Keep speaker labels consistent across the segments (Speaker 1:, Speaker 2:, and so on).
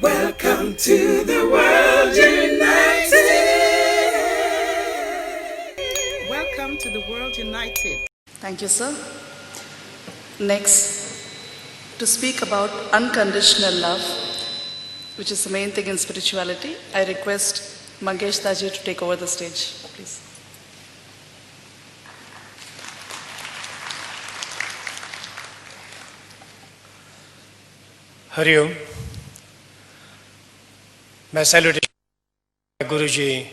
Speaker 1: Welcome to the World United. Welcome to the World United.
Speaker 2: Thank you, sir. Next, to speak about unconditional love, which is the main thing in spirituality, I request Mangesh Daji to take over the stage, please.
Speaker 3: Hari Om. My salutation Guruji,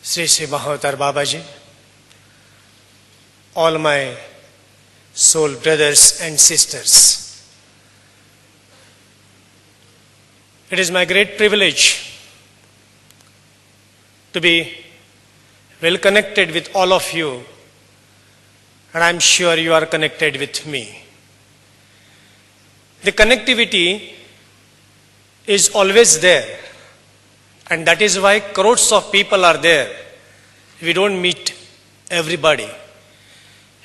Speaker 3: Sri Sri Mahavatar Babaji, all my soul brothers and sisters. It is my great privilege to be well connected with all of you, and I am sure you are connected with me. The connectivity is always there, and that is why crores of people are there. We don't meet everybody.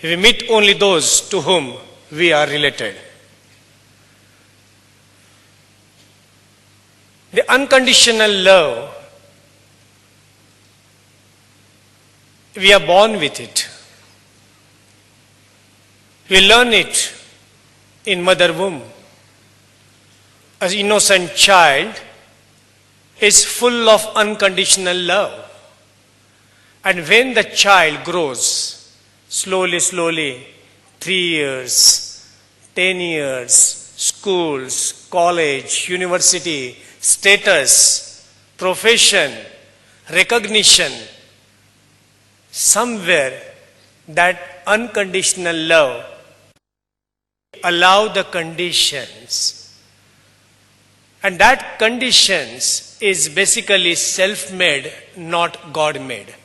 Speaker 3: We meet only those to whom we are related. The unconditional love, we are born with it. We learn it in mother womb. An innocent child is full of unconditional love. And when the child grows, slowly, 3 years, 10 years, schools, college, university, status, profession, recognition, somewhere that unconditional love allow the conditions. And that conditions is basically self-made, not God-made.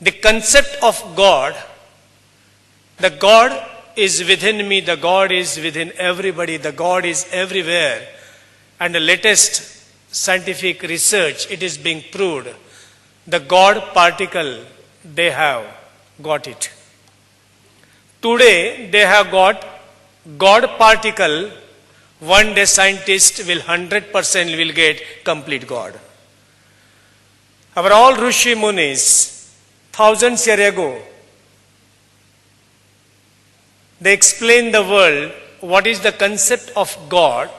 Speaker 3: The concept of God, the God is within me, the God is within everybody, the God is everywhere. And the latest scientific research, it is being proved, the God particle, they have got it. Today, they have got God particle. One day scientists will 100% will get complete God. Our all Rishi Munis, thousands years ago, they explained the world what is the concept of God.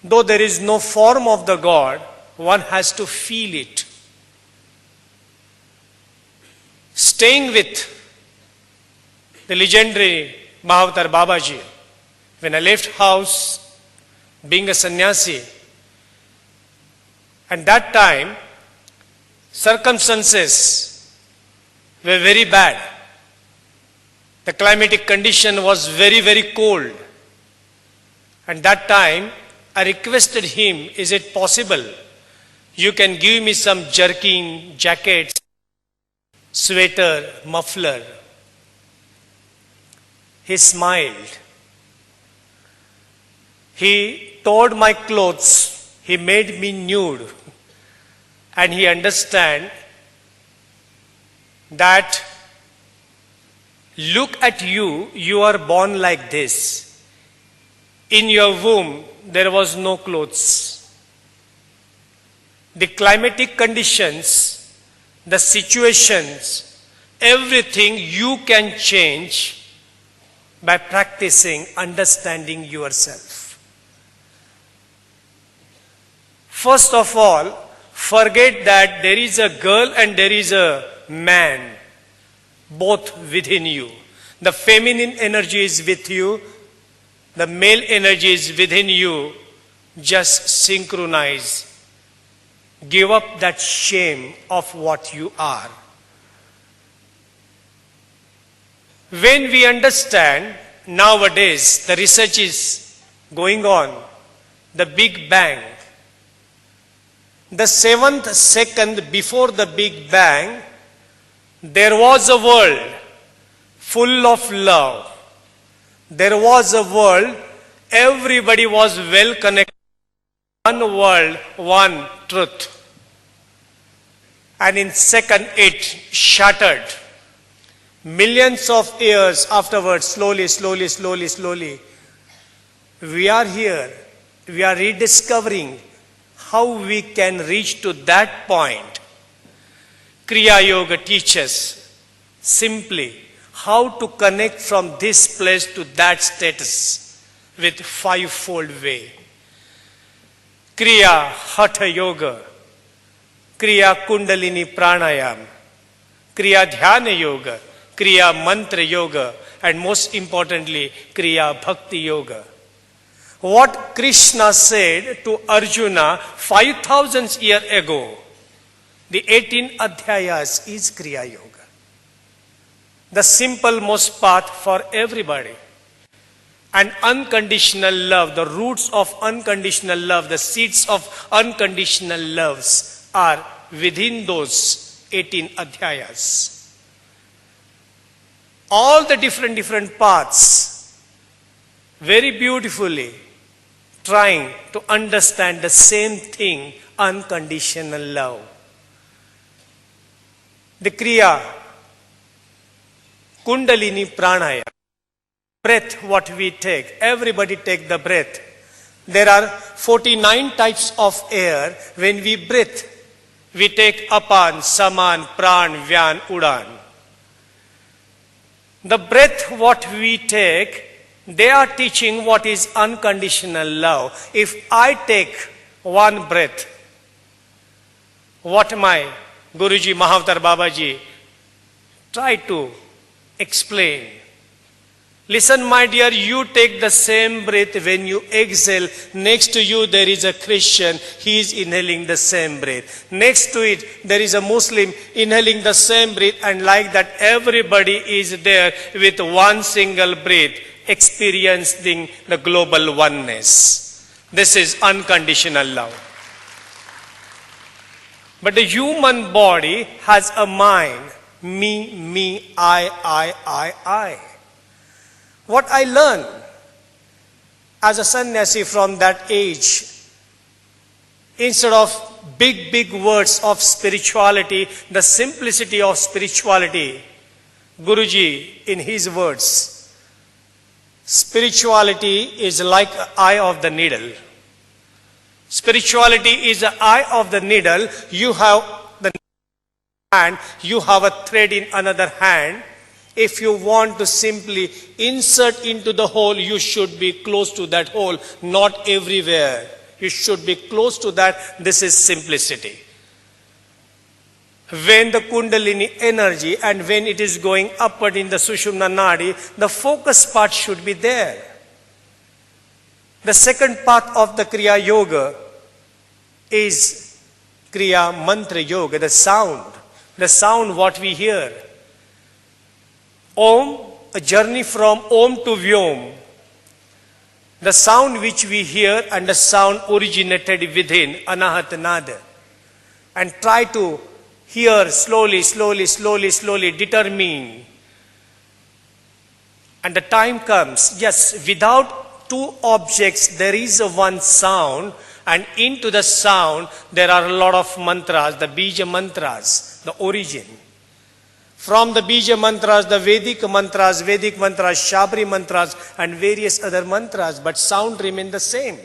Speaker 3: Though there is no form of the God, one has to feel it. Staying with the legendary Mahavatar Babaji, when I left house, being a sannyasi, and that time, circumstances were very bad. The climatic condition was very cold. And that time, I requested him, is it possible you can give me some jerkin, jackets, sweater, muffler? He smiled. He tore my clothes. He made me nude. And he understand that look at you, you are born like this. In your womb, there was no clothes. The climatic conditions, the situations, everything you can change by practicing understanding yourself. First of all, forget that there is a girl and there is a man, both within you. The feminine energy is with you, the male energy is within you. Just synchronize. Give up that shame of what you are. When we understand, nowadays the research is going on, the Big Bang. The 7th second before the Big Bang, there was a world full of love. There was a world, everybody was well connected. One world, one truth. And in second it shattered. Millions of years afterwards, slowly, we are here, we are rediscovering how we can reach to that point. Kriya Yoga teaches simply how to connect from this place to that status with fivefold way. Kriya Hatha Yoga, Kriya Kundalini Pranayam, Kriya Dhyana Yoga, Kriya Mantra Yoga, and most importantly, Kriya Bhakti Yoga. What Krishna said to Arjuna 5,000 years ago, the 18 Adhyayas is Kriya Yoga. The simple most path for everybody. And unconditional love, the roots of unconditional love, the seeds of unconditional loves are within those 18 Adhyayas. All the different paths, very beautifully trying to understand the same thing, unconditional love. The Kriya, Kundalini Pranaya, breath what we take, everybody take the breath. There are 49 types of air. When we breathe, we take Apan, Saman, Pran, Vyan, Udan. The breath what we take, they are teaching what is unconditional love. If I take one breath, what my Guruji, Mahavatar Babaji try to explain. Listen, my dear, you take the same breath. When you exhale, next to you there is a Christian, he is inhaling the same breath. Next to it, there is a Muslim inhaling the same breath, and like that, everybody is there with one single breath, experiencing the global oneness. This is unconditional love. But the human body has a mind, me, I. What I learned as a sannyasi from that age, instead of big words of spirituality, the simplicity of spirituality, Guruji, in his words, spirituality is like the eye of the needle. Spirituality is the eye of the needle. You have the hand, you have a thread in another hand. If you want to simply insert into the hole, you should be close to that hole, not everywhere. You should be close to that. This is simplicity. When the Kundalini energy and when it is going upward in the Sushumna Nadi, the focus part should be there. The second part of the Kriya Yoga is Kriya Mantra Yoga, the sound what we hear. Om, a journey from Om to Vyom. The sound which we hear and the sound originated within, Anahat Nada. And try to hear slowly, determine. And the time comes, yes, without two objects, there is a one sound, and into the sound, there are a lot of mantras, the Bija mantras, the origin. From the Bija mantras, the Vedic mantras, Shabri mantras, and various other mantras, but sound remain the same.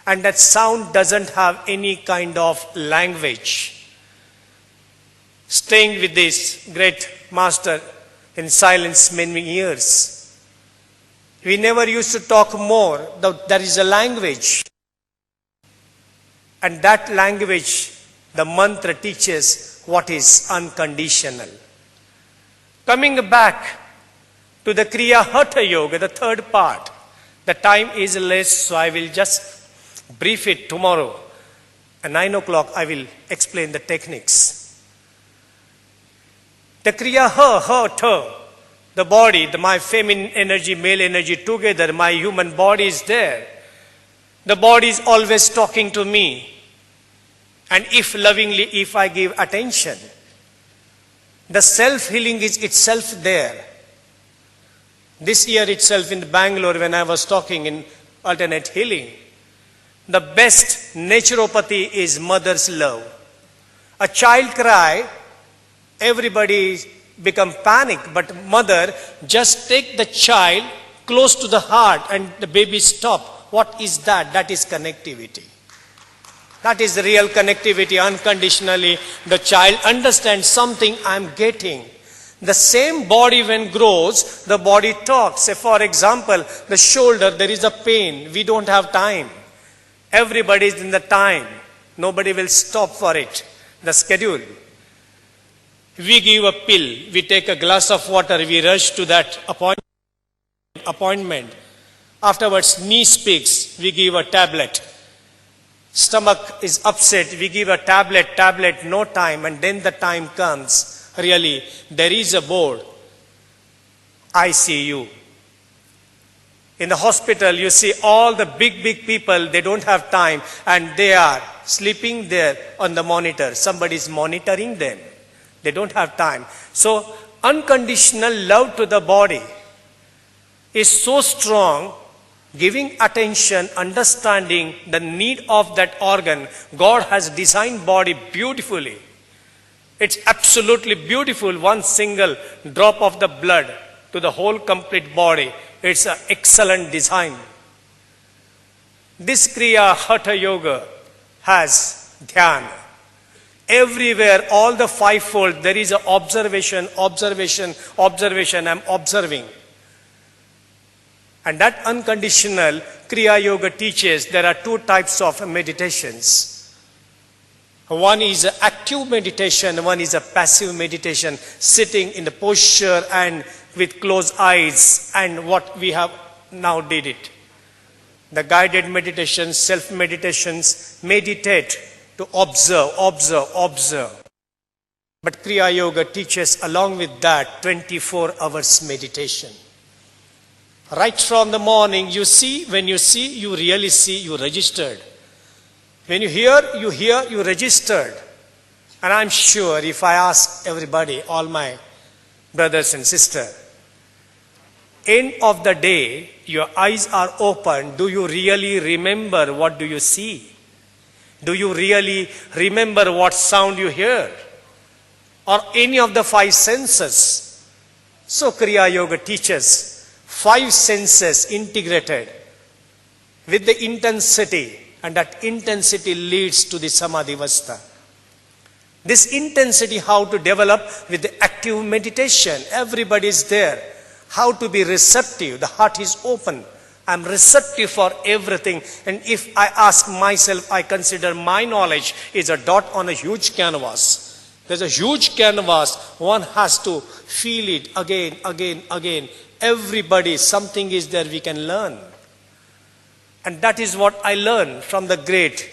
Speaker 3: And that sound doesn't have any kind of language. Staying with this great master in silence many years, we never used to talk more. There is a language. And that language, the mantra teaches what is unconditional. Coming back to the Kriya Hatha Yoga, the third part. The time is less, so I will just brief it tomorrow. At 9 o'clock, I will explain the techniques. The Kriya Hatha, the body, my feminine energy, male energy together, my human body is there. The body is always talking to me. And if lovingly, if I give attention, the self-healing is itself there. This year itself in Bangalore, when I was talking in alternate healing, the best naturopathy is mother's love. A child cry, everybody become panic, but mother just take the child close to the heart and the baby stop. What is that? That is connectivity. That is the real connectivity. Unconditionally, the child understands something I'm getting. The same body when grows, the body talks. Say for example, the shoulder, there is a pain. We don't have time. Everybody is in the time. Nobody will stop for it. The schedule. We give a pill. We take a glass of water. We rush to that appointment. Afterwards, knee speaks. We give a tablet. Stomach is upset. We give a tablet, no time. And then the time comes. Really, there is a board. ICU. In the hospital, you see all the big people, they don't have time and they are sleeping there on the monitor. Somebody is monitoring them. They don't have time. So, unconditional love to the body is so strong, giving attention, understanding the need of that organ. God has designed body beautifully. It's absolutely beautiful. One single drop of the blood to the whole complete body. It's an excellent design. This Kriya Hatha Yoga has dhyan. Everywhere, all the fivefold, there is an observation. I'm observing. And that unconditional Kriya Yoga teaches there are two types of meditations. One is an active meditation, one is a passive meditation, sitting in the posture and with closed eyes, and what we have now did it. The guided meditations, self-meditations, meditate to observe. But Kriya Yoga teaches along with that 24 hours meditation. Right from the morning, you see, when you see, you really see, you registered. When you hear, you registered. And I'm sure if I ask everybody, all my brothers and sisters, end of the day, your eyes are open. Do you really remember what do you see? Do you really remember what sound you hear? Or any of the five senses? So Kriya Yoga teaches 5 senses integrated with the intensity. And that intensity leads to the Samadhi Avastha. This intensity, how to develop with the active meditation. Everybody is there. How to be receptive. The heart is open. I'm receptive for everything. And if I ask myself, I consider my knowledge is a dot on a huge canvas. There's a huge canvas. One has to feel it again. Everybody, something is there we can learn. And that is what I learned from the great.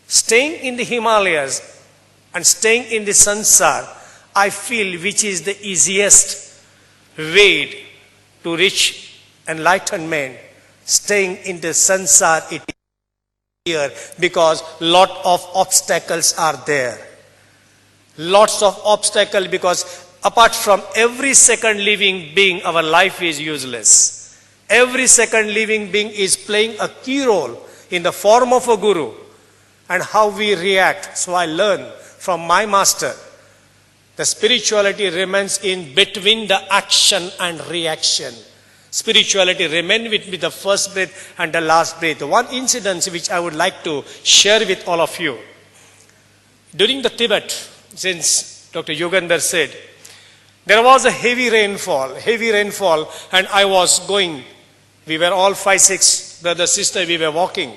Speaker 3: Staying in the Himalayas and staying in the Sansar, I feel which is the easiest way to reach enlightenment. Staying in the Sansar, it is here because lot of obstacles are there. Lots of obstacles because apart from every second living being, our life is useless. Every second living being is playing a key role in the form of a guru and how we react. So I learn from my master. The spirituality remains in between the action and reaction. Spirituality remains with me the first breath and the last breath. One incident which I would like to share with all of you. During the Tibet, since Dr. Yogendra said, there was a heavy rainfall, and I was going. We were all 5, 6 brothers, sisters, we were walking.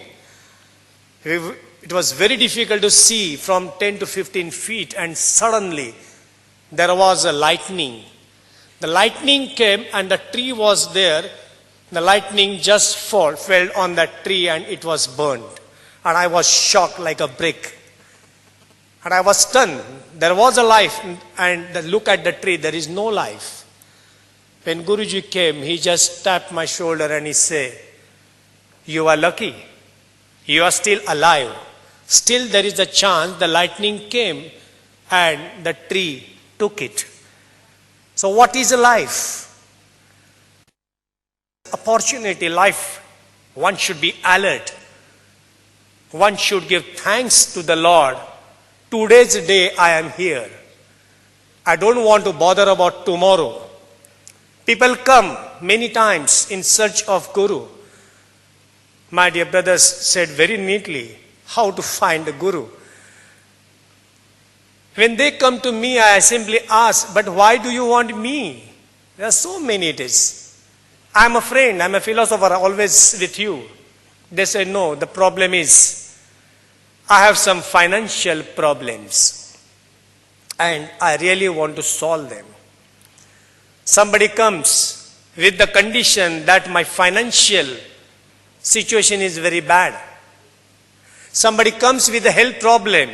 Speaker 3: It was very difficult to see from 10 to 15 feet, and suddenly there was a lightning. The lightning came and the tree was there. The lightning just fell on that tree and it was burned. And I was shocked like a brick. And I was stunned. There was a life, and look at the tree, there is no life. When Guruji came, he just tapped my shoulder and he said, you are lucky. You are still alive. Still there is a chance the lightning came and the tree took it. So what is a life? Opportunity, life. One should be alert. One should give thanks to the Lord. Today's day I am here. I don't want to bother about tomorrow. People come many times in search of Guru. My dear brothers said very neatly how to find a Guru. When they come to me, I simply ask, but why do you want me? There are so many it is. I'm a friend, I'm a philosopher, always with you. They say, no, the problem is, I have some financial problems and I really want to solve them. Somebody comes with the condition that my financial situation is very bad. Somebody comes with a health problem.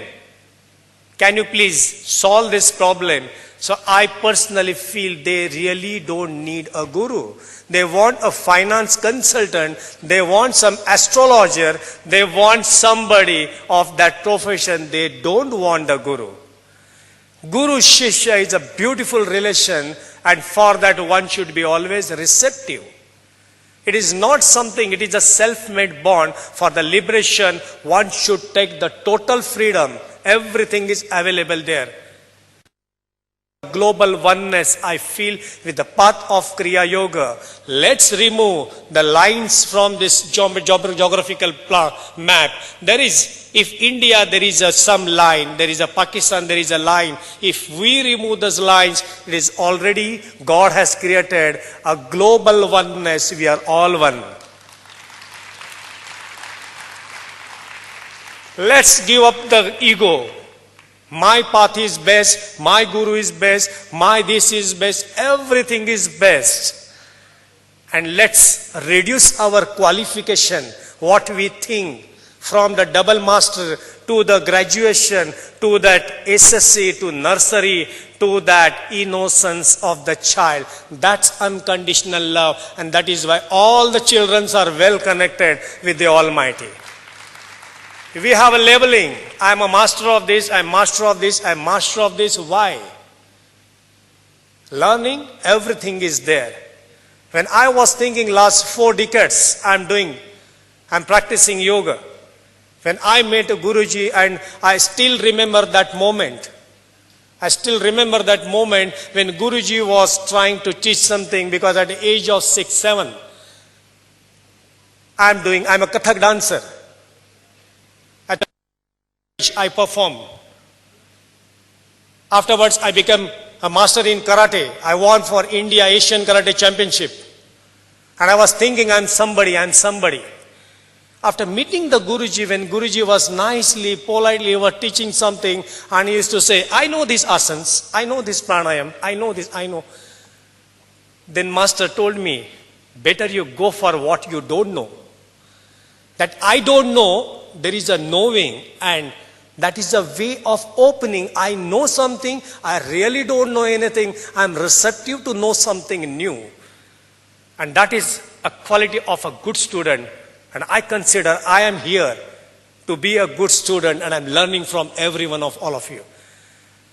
Speaker 3: Can you please solve this problem? So I personally feel they really don't need a guru. They want a finance consultant. They want some astrologer. They want somebody of that profession. They don't want a guru. Guru-Shishya is a beautiful relation, and for that one should be always receptive. It is not something, it is a self-made bond. For the liberation, one should take the total freedom. Everything is available there. Global oneness, I feel, with the path of Kriya Yoga. Let's remove the lines from this geographical map. There is, if India, there is some line, there is a Pakistan, there is a line. If we remove those lines, it is already, God has created a global oneness. We are all one. Let's give up the ego. My path is best, my guru is best, my this is best, everything is best. And let's reduce our qualification, what we think, from the double master to the graduation, to that SSC, to nursery, to that innocence of the child. That's unconditional love, and that is why all the children are well connected with the Almighty. We have a labeling. I am a master of this, I am master of this, I am master of this. Why? Learning, everything is there. When I was thinking last 4 decades, I'm practicing yoga. When I met a Guruji, and I still remember that moment. I still remember that moment when Guruji was trying to teach something, because at the age of 6, 7, I'm a Kathak dancer. I perform. Afterwards, I became a master in karate. I won for India Asian Karate Championship. And I was thinking, I'm somebody. After meeting the Guruji, when Guruji was nicely, politely was teaching something, and he used to say, I know these asanas, I know this pranayam, I know. Then master told me, better you go for what you don't know. That I don't know, there is a knowing, and that is a way of opening. I know something, I really don't know anything, I'm receptive to know something new. And that is a quality of a good student. And I consider I am here to be a good student, and I'm learning from every one of all of you.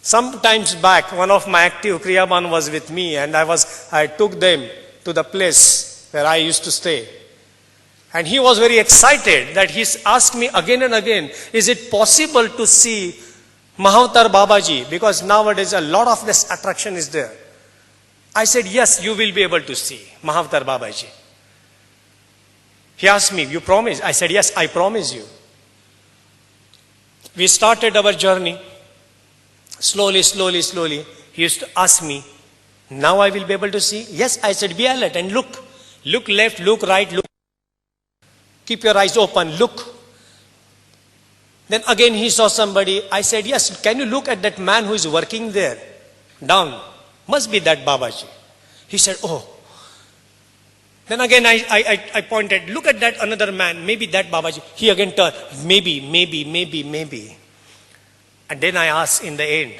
Speaker 3: Sometimes back, one of my active Kriyaban was with me, and I took them to the place where I used to stay. And he was very excited that he asked me again and again, is it possible to see Mahavatar Babaji? Because nowadays a lot of this attraction is there. I said, yes, you will be able to see Mahavatar Babaji. He asked me, you promise? I said, yes, I promise you. We started our journey. Slowly. He used to ask me, now I will be able to see? Yes, I said, be alert and look. Look left, look right, look. Keep your eyes open, look. Then again he saw somebody. I said, yes, can you look at that man who is working there? Down. Must be that Babaji. He said, oh. Then again I pointed, look at that another man, maybe that Babaji. He again turned, maybe. And then I asked in the end,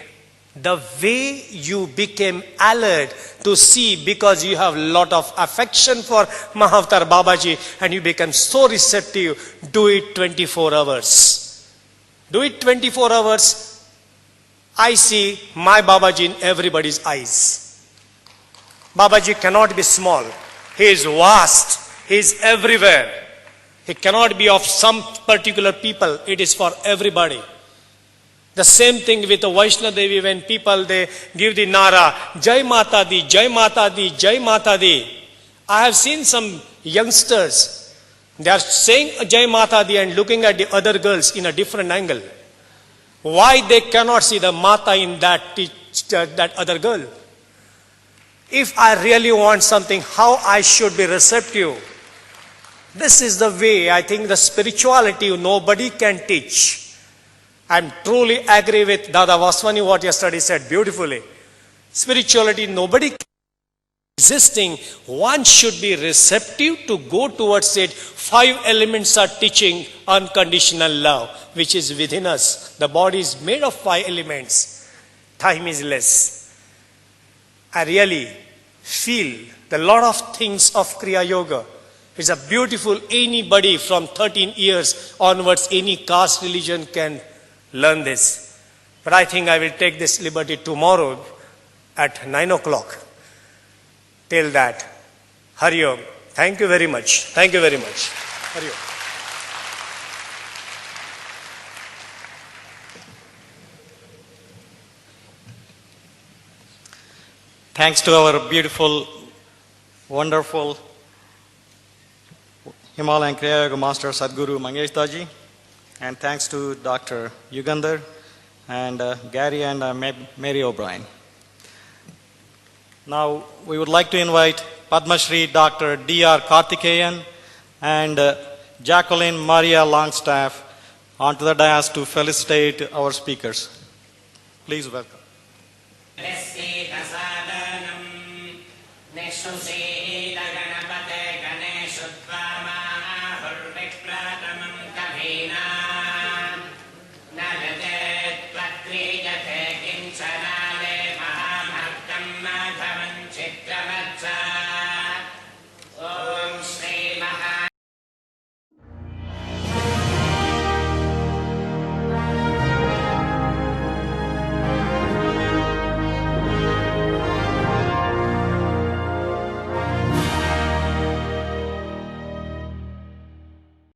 Speaker 3: the way you became alert to see, because you have a lot of affection for Mahavatar Babaji and you become so receptive, do it 24 hours. Do it 24 hours. I see my Babaji in everybody's eyes. Babaji cannot be small. He is vast. He is everywhere. He cannot be of some particular people. It is for everybody. The same thing with the Vaishnava Devi when people they give the Nara, Jai Mata Di, Jai Mata Di, Jai Mata Di. I have seen some youngsters, they are saying Jai Mata Di and looking at the other girls in a different angle. Why they cannot see the Mata in that other girl? If I really want something, how I should be receptive? This is the way I think the spirituality nobody can teach. I truly agree with Dada Vaswani what yesterday said beautifully. Spirituality nobody can existing. One should be receptive to go towards it. 5 elements are teaching unconditional love, which is within us. The body is made of 5 elements. Time is less. I really feel the lot of things of Kriya Yoga. It's a beautiful, anybody from 13 years onwards, any caste, religion can learn this. But I think I will take this liberty tomorrow at 9 o'clock. Till that, Hari Om. Thank you very much. Thank you very much. Hari Om.
Speaker 4: Thanks to our beautiful, wonderful Himalayan Kriya Yoga Master Sadhguru Mangesh Daji, and thanks to Dr. Yugandhar and Gary and Mary O'Brien. Now we would like to invite Padma Shri Dr. D.R. Karthikeyan and Jacqueline Maria Longstaff onto the dais to felicitate our speakers. Please welcome.